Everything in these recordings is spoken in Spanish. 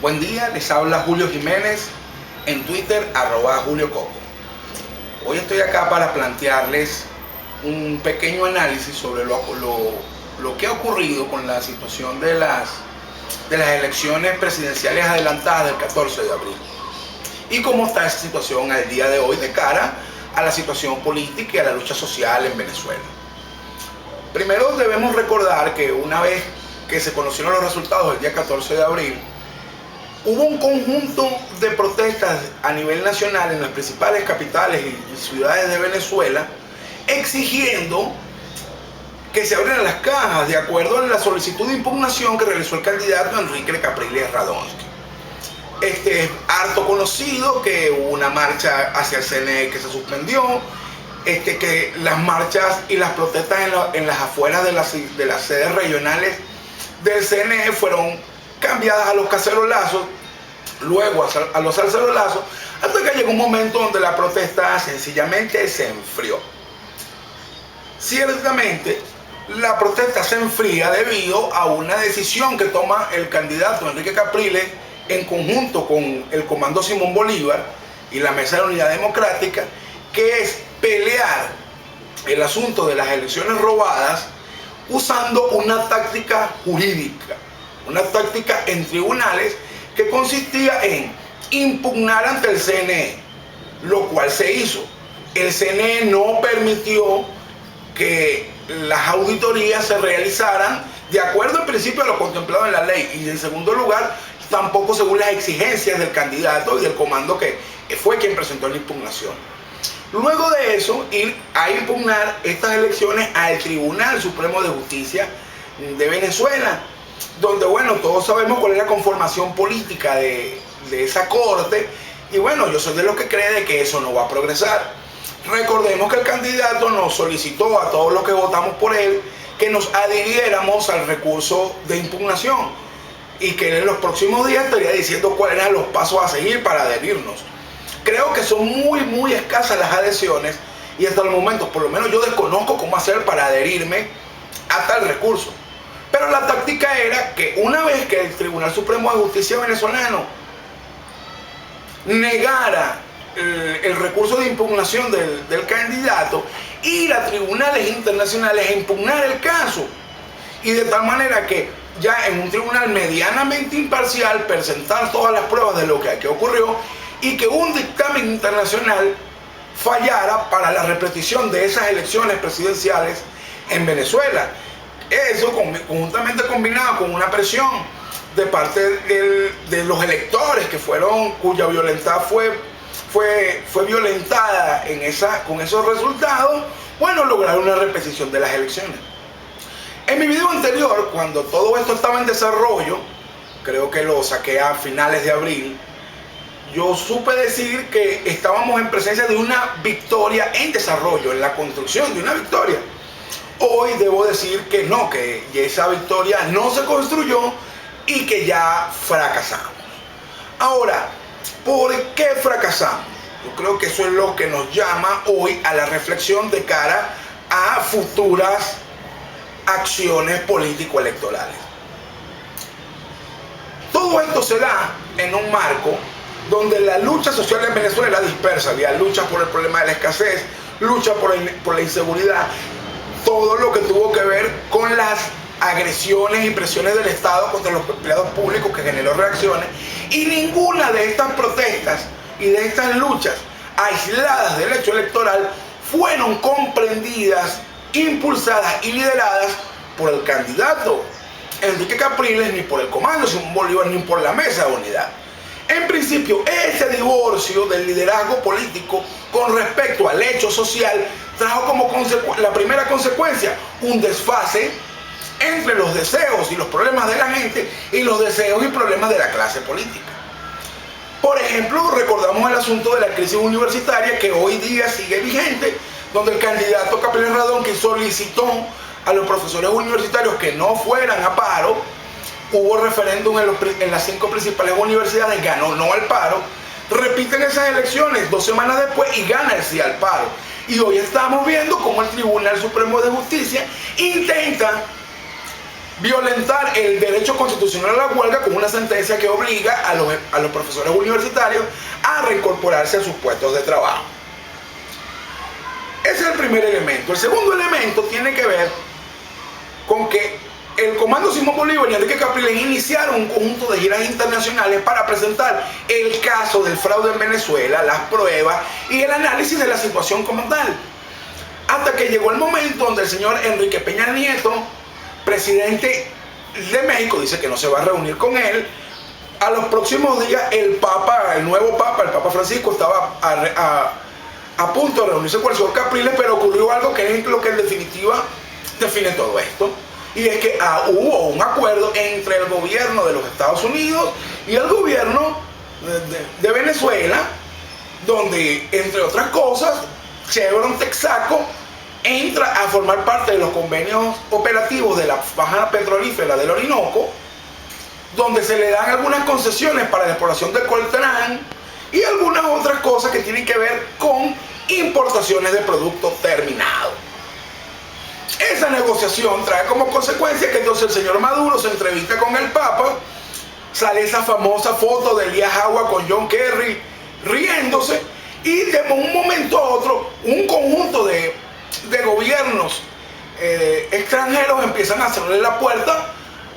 Buen día, les habla Julio Jiménez en Twitter, @JulioCoco. Hoy estoy acá para plantearles un pequeño análisis sobre lo que ha ocurrido con la situación de las elecciones presidenciales adelantadas del 14 de abril. Y cómo está esa situación al día de hoy de cara a la situación política y a la lucha social en Venezuela. Primero debemos recordar que una vez que se conocieron los resultados del día 14 de abril, hubo un conjunto de protestas a nivel nacional en las principales capitales y ciudades de Venezuela exigiendo que se abrieran las cajas de acuerdo a la solicitud de impugnación que realizó el candidato Enrique Capriles Radonsky. Es harto conocido que hubo una marcha hacia el CNE que se suspendió, que las marchas y las protestas en las afueras de las sedes regionales del CNE fueron cambiadas a los cacerolazos, luego a los salcerolazos, hasta que llegó un momento donde la protesta sencillamente se enfrió. Ciertamente, la protesta se enfría debido a una decisión que toma el candidato Enrique Capriles en conjunto con el Comando Simón Bolívar y la Mesa de Unidad Democrática, que es pelear el asunto de las elecciones robadas usando una táctica jurídica, una táctica en tribunales que consistía en impugnar ante el CNE, lo cual se hizo. El CNE no permitió que las auditorías se realizaran de acuerdo en principio a lo contemplado en la ley, y en segundo lugar tampoco según las exigencias del candidato y del comando que fue quien presentó la impugnación. Luego de eso, ir a impugnar estas elecciones al Tribunal Supremo de Justicia de Venezuela, donde, bueno, todos sabemos cuál es la conformación política de esa corte, y bueno, yo soy de los que cree de que eso no va a progresar. Recordemos que el candidato nos solicitó a todos los que votamos por él que nos adhiriéramos al recurso de impugnación y que en los próximos días estaría diciendo cuáles eran los pasos a seguir para adherirnos. Creo que son muy escasas las adhesiones y hasta el momento, por lo menos yo desconozco cómo hacer para adherirme a tal recurso. Pero la táctica era que una vez que el Tribunal Supremo de Justicia venezolano negara el recurso de impugnación del candidato, ir a tribunales internacionales a impugnar el caso, y de tal manera que ya en un tribunal medianamente imparcial presentar todas las pruebas de lo que ocurrió y que un dictamen internacional fallara para la repetición de esas elecciones presidenciales en Venezuela. Eso conjuntamente combinado con una presión de parte de los electores cuya violencia fue violentada con esos resultados, bueno, lograron una repetición de las elecciones. En mi video anterior, cuando todo esto estaba en desarrollo, creo que lo saqué a finales de abril, yo supe decir que estábamos en presencia de una victoria en desarrollo, en la construcción de una victoria. Hoy debo decir que no, que esa victoria no se construyó y que ya fracasamos. Ahora, ¿por qué fracasamos? Yo creo que eso es lo que nos llama hoy a la reflexión de cara a futuras acciones político-electorales. Todo esto se da en un marco donde la lucha social en Venezuela dispersa. Había lucha por el problema de la escasez, lucha por la inseguridad, todo lo que tuvo que ver con las agresiones y presiones del Estado contra los empleados públicos, que generó reacciones, y ninguna de estas protestas y de estas luchas aisladas del hecho electoral fueron comprendidas, impulsadas y lideradas por el candidato Enrique Capriles, ni por el Comando Simón Bolívar, ni por la Mesa de Unidad. En principio, ese divorcio del liderazgo político con respecto al hecho social trajo como la primera consecuencia un desfase entre los deseos y los problemas de la gente y los deseos y problemas de la clase política. Por ejemplo, recordamos el asunto de la crisis universitaria que hoy día sigue vigente, donde el candidato Capriles Radonsky solicitó a los profesores universitarios que no fueran a paro. Hubo referéndum en las 5 principales universidades, ganó no al paro, repiten esas elecciones 2 semanas después y gana el sí al paro. Y hoy estamos viendo cómo el Tribunal Supremo de Justicia intenta violentar el derecho constitucional a la huelga con una sentencia que obliga a los profesores universitarios a reincorporarse a sus puestos de trabajo. Ese es el primer elemento. El segundo elemento tiene que ver con que el Comando Simón Bolívar y Enrique Capriles iniciaron un conjunto de giras internacionales para presentar el caso del fraude en Venezuela, las pruebas y el análisis de la situación como tal. Hasta que llegó el momento donde el señor Enrique Peña Nieto, presidente de México, dice que no se va a reunir con él. A los próximos días el nuevo Papa, el Papa Francisco, estaba a punto de reunirse con el señor Capriles, pero ocurrió algo que es lo que en definitiva define todo esto. Y es que hubo un acuerdo entre el gobierno de los Estados Unidos y el gobierno de Venezuela, donde, entre otras cosas, Chevron Texaco entra a formar parte de los convenios operativos de la faja petrolífera del Orinoco, donde se le dan algunas concesiones para la exploración del coltrán y algunas otras cosas que tienen que ver con importaciones de productos terminados. Esa negociación trae como consecuencia que entonces el señor Maduro se entrevista con el Papa, sale esa famosa foto de Elías Agua con John Kerry riéndose, y de un momento a otro un conjunto de gobiernos extranjeros empiezan a cerrarle la puerta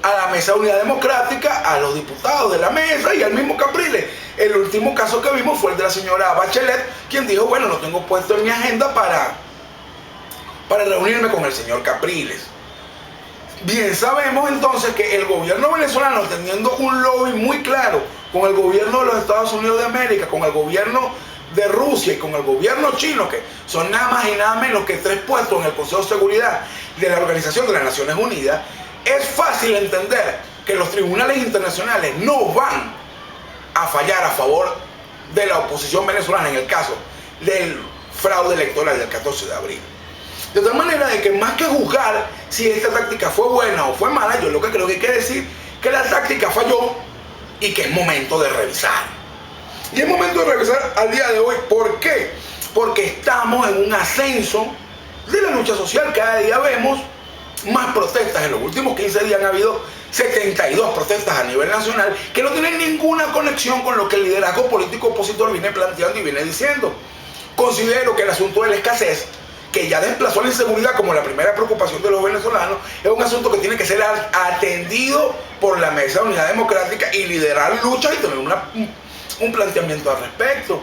a la Mesa de Unidad Democrática, a los diputados de la mesa y al mismo Capriles. El último caso que vimos fue el de la señora Bachelet, quien dijo, bueno, no tengo puesto en mi agenda para reunirme con el señor Capriles. Bien, sabemos entonces que el gobierno venezolano, teniendo un lobby muy claro con el gobierno de los Estados Unidos de América, con el gobierno de Rusia y con el gobierno chino, que son nada más y nada menos que 3 puestos en el Consejo de Seguridad de la Organización de las Naciones Unidas, es fácil entender que los tribunales internacionales no van a fallar a favor de la oposición venezolana en el caso del fraude electoral del 14 de abril. De tal manera de que más que juzgar si esta táctica fue buena o fue mala, yo lo que creo que hay que decir que la táctica falló y que es momento de revisar. Y es momento de revisar al día de hoy. ¿Por qué? Porque estamos en un ascenso de la lucha social. Cada día vemos más protestas. En los últimos 15 días han habido 72 protestas a nivel nacional que no tienen ninguna conexión con lo que el liderazgo político opositor viene planteando y viene diciendo. Considero que el asunto de la escasez, que ya desplazó la inseguridad como la primera preocupación de los venezolanos, es un asunto que tiene que ser atendido por la Mesa de Unidad Democrática y liderar luchas y tener un planteamiento al respecto.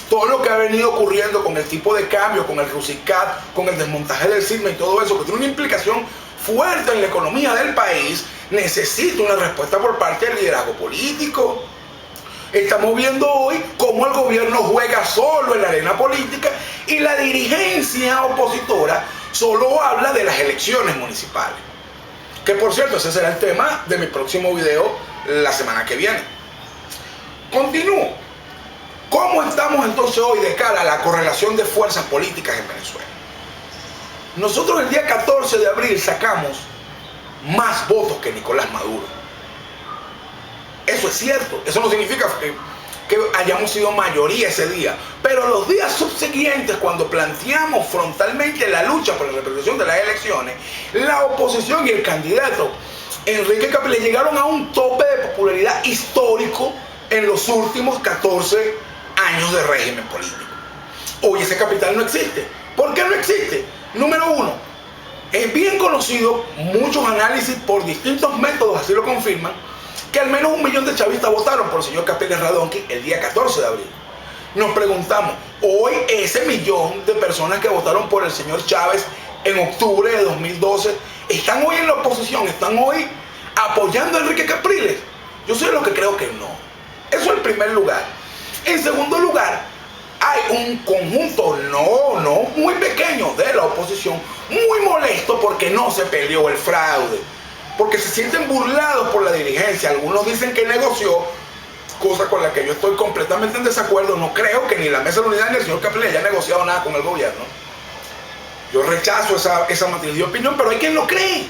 Todo lo que ha venido ocurriendo con el tipo de cambio, con el Rusicat, con el desmontaje del CISMA y todo eso, que tiene una implicación fuerte en la economía del país, necesita una respuesta por parte del liderazgo político. Estamos viendo hoy cómo el gobierno juega solo en la arena política y la dirigencia opositora solo habla de las elecciones municipales. Que por cierto, ese será el tema de mi próximo video la semana que viene. Continúo. ¿Cómo estamos entonces hoy de cara a la correlación de fuerzas políticas en Venezuela? Nosotros el día 14 de abril sacamos más votos que Nicolás Maduro. Eso es cierto, eso no significa que hayamos sido mayoría ese día, pero los días subsiguientes, cuando planteamos frontalmente la lucha por la representación de las elecciones, la oposición y el candidato Enrique Capriles llegaron a un tope de popularidad histórico en los últimos 14 años de régimen político. Hoy ese capital no existe. ¿Por qué no existe? Número uno, es bien conocido, muchos análisis por distintos métodos así lo confirman, que al menos 1 millón de chavistas votaron por el señor Capriles Radonqui el día 14 de abril. Nos preguntamos, hoy ese millón de personas que votaron por el señor Chávez en octubre de 2012, ¿están hoy en la oposición? ¿Están hoy apoyando a Enrique Capriles? Yo soy de los que creo que no. Eso en primer lugar. En segundo lugar, hay un conjunto no muy pequeño de la oposición, muy molesto porque no se peleó el fraude, porque se sienten burlados por la dirigencia. Algunos dicen que negoció, cosa con la que yo estoy completamente en desacuerdo. No creo que ni la Mesa de Unidad ni el señor Capriles haya negociado nada con el gobierno. Yo rechazo esa matriz de opinión, pero hay quien lo cree.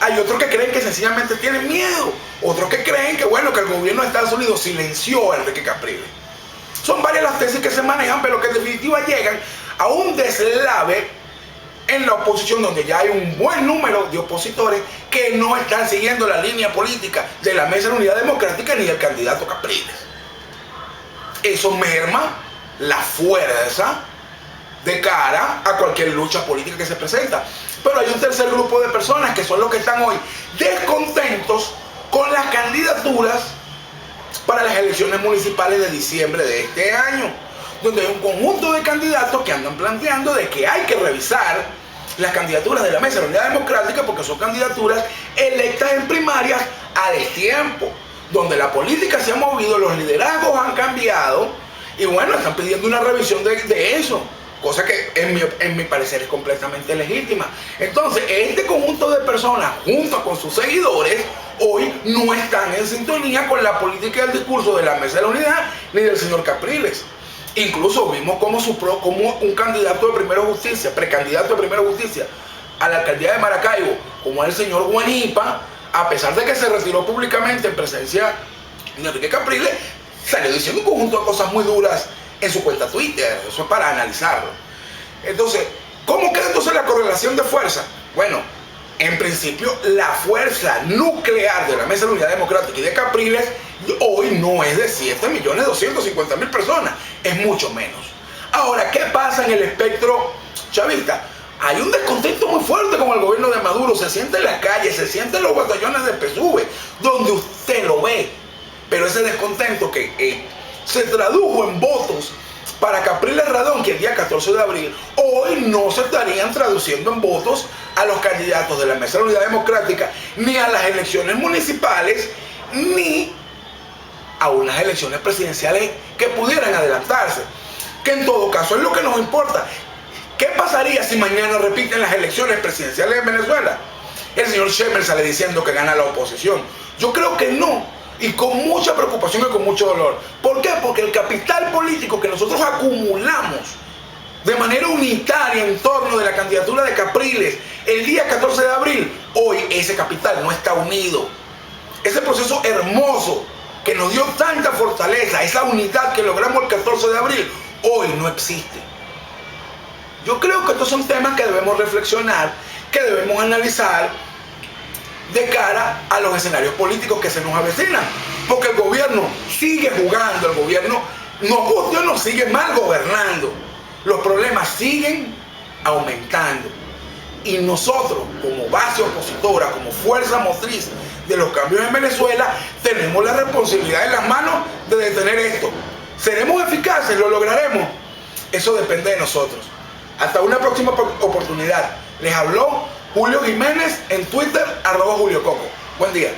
Hay otros que creen que sencillamente tienen miedo. Otros que creen que, bueno, que el gobierno de Estados Unidos silenció a Enrique Capriles. Son varias las tesis que se manejan, pero que en definitiva llegan a un deslave en la oposición, donde ya hay un buen número de opositores que no están siguiendo la línea política de la Mesa de la Unidad Democrática ni el candidato Capriles. Eso merma la fuerza de cara a cualquier lucha política que se presenta. Pero hay un tercer grupo de personas que son los que están hoy descontentos con las candidaturas para las elecciones municipales de diciembre de este año, donde hay un conjunto de candidatos que andan planteando de que hay que revisar las candidaturas de la Mesa de la Unidad Democrática porque son candidaturas electas en primarias a destiempo, donde la política se ha movido, los liderazgos han cambiado y bueno, están pidiendo una revisión de eso, cosa que en mi parecer es completamente legítima. Entonces, este conjunto de personas, junto con sus seguidores, hoy no están en sintonía con la política y el discurso de la Mesa de la Unidad ni del señor Capriles. Incluso vimos como un candidato de Primero Justicia, precandidato de Primero Justicia a la alcaldía de Maracaibo, como es el señor Guanipa, a pesar de que se retiró públicamente en presencia de Enrique Capriles, salió diciendo un conjunto de cosas muy duras en su cuenta Twitter. Eso es para analizarlo. Entonces, ¿cómo queda entonces la correlación de fuerza? Bueno, en principio, la fuerza nuclear de la Mesa de la Unidad Democrática y de Capriles hoy no es de 7.250.000 personas, es mucho menos. Ahora, ¿qué pasa en el espectro chavista? Hay un descontento muy fuerte con el gobierno de Maduro, se siente en las calles, se siente en los batallones de PSUV, donde usted lo ve. Pero ese descontento que se tradujo en votos para Capriles Radón, que el día 14 de abril, hoy no se estarían traduciendo en votos a los candidatos de la Mesa de la Unidad Democrática, ni a las elecciones municipales, ni a unas elecciones presidenciales que pudieran adelantarse. Que en todo caso es lo que nos importa. ¿Qué pasaría si mañana repiten las elecciones presidenciales en Venezuela? El señor Schemer sale diciendo que gana la oposición. Yo creo que no. Y con mucha preocupación y con mucho dolor. ¿Por qué? Porque el capital político que nosotros acumulamos de manera unitaria en torno de la candidatura de Capriles el día 14 de abril, hoy ese capital no está unido. Ese proceso hermoso que nos dio tanta fortaleza, esa unidad que logramos el 14 de abril, hoy no existe. Yo creo que estos son temas que debemos reflexionar, que debemos analizar de cara a los escenarios políticos que se nos avecinan, porque el gobierno sigue jugando, el gobierno nos sigue mal gobernando, los problemas siguen aumentando y nosotros como base opositora, como fuerza motriz de los cambios en Venezuela, tenemos la responsabilidad en las manos de detener esto. ¿Seremos eficaces? ¿Lo lograremos? Eso depende de nosotros. Hasta una próxima oportunidad. Les habló Julio Jiménez en Twitter, @JulioCoco. Buen día.